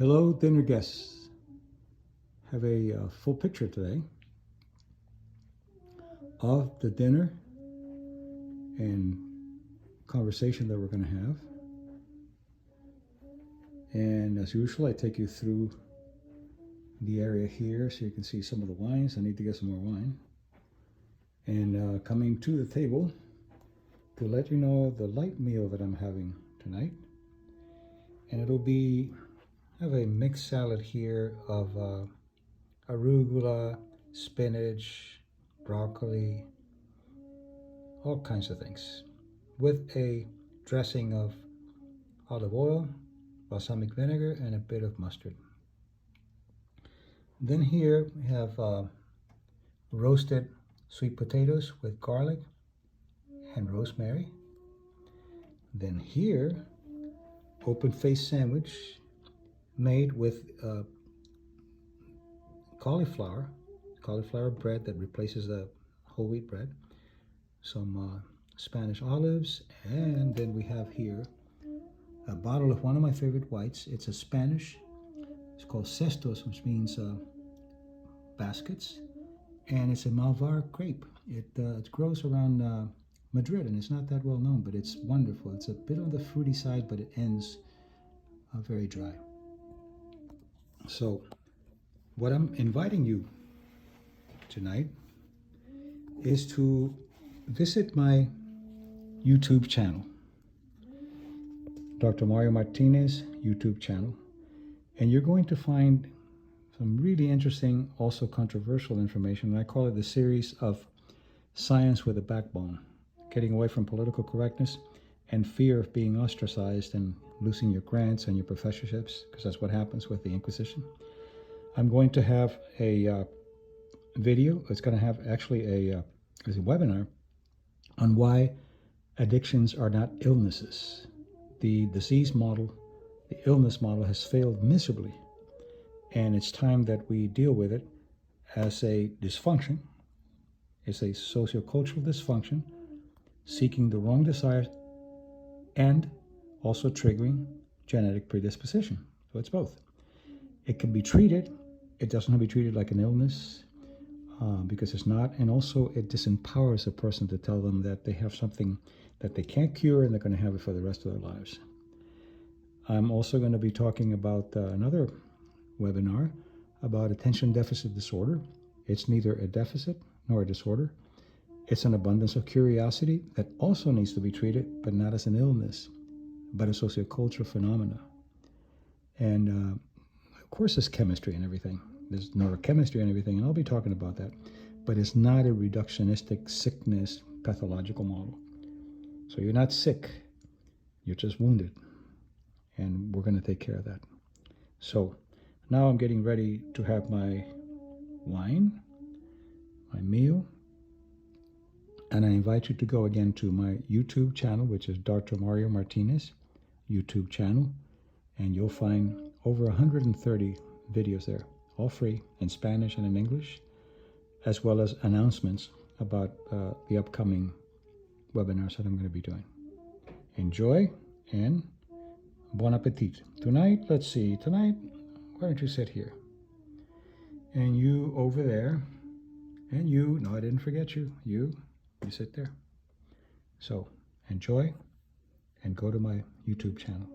Hello, dinner guests. Have a full picture today of the dinner and conversation that we're going to have. And as usual, I take you through the area here so you can see some of the wines. I need to get some more wine. And coming to the table to let you know the light meal that I'm having tonight. And it'll be, I have a mixed salad here of arugula, spinach, broccoli, all kinds of things, with a dressing of olive oil, balsamic vinegar, and a bit of mustard. Then here we have roasted sweet potatoes with garlic and rosemary. Then here, open-faced sandwich made with cauliflower bread that replaces the whole wheat bread, some Spanish olives, and then we have here a bottle of one of my favorite whites. It's a Spanish, it's called cestos, which means baskets, and it's a Malvar grape. It grows around Madrid, and it's not that well known, but it's wonderful. It's a bit on the fruity side, but it ends very dry. So what I'm inviting you tonight is to visit my YouTube channel, Dr. Mario Martinez YouTube channel, and you're going to find some really interesting, also controversial information. And I call it the series of Science with a Backbone, getting away from political correctness and fear of being ostracized and losing your grants and your professorships, because that's what happens with the Inquisition. I'm going to have a video. It's going to have actually a webinar on why addictions are not illnesses. The disease model, the illness model has failed miserably, and it's time that we deal with it as a dysfunction. It's a sociocultural dysfunction, seeking the wrong desires and also triggering genetic predisposition. So it's both. It can be treated. It doesn't have to be treated like an illness because it's not. And also it disempowers a person to tell them that they have something that they can't cure and they're going to have it for the rest of their lives. I'm also going to be talking about another webinar about attention deficit disorder. It's neither a deficit nor a disorder. It's an abundance of curiosity that also needs to be treated, but not as an illness, but a sociocultural phenomena. And of course, there's chemistry and everything. There's neurochemistry and everything, and I'll be talking about that. But it's not a reductionistic sickness pathological model. So you're not sick, you're just wounded. And we're going to take care of that. So now I'm getting ready to have my wine, my meal. And I invite you to go again to my YouTube channel, which is Dr. Mario Martinez YouTube channel. And you'll find over 130 videos there, all free in Spanish and in English, as well as announcements about the upcoming webinars that I'm going to be doing. Enjoy and bon appetit. Tonight, let's see, why don't you sit here? And you over there, and you, no, I didn't forget you, you sit there. So enjoy and go to my YouTube channel.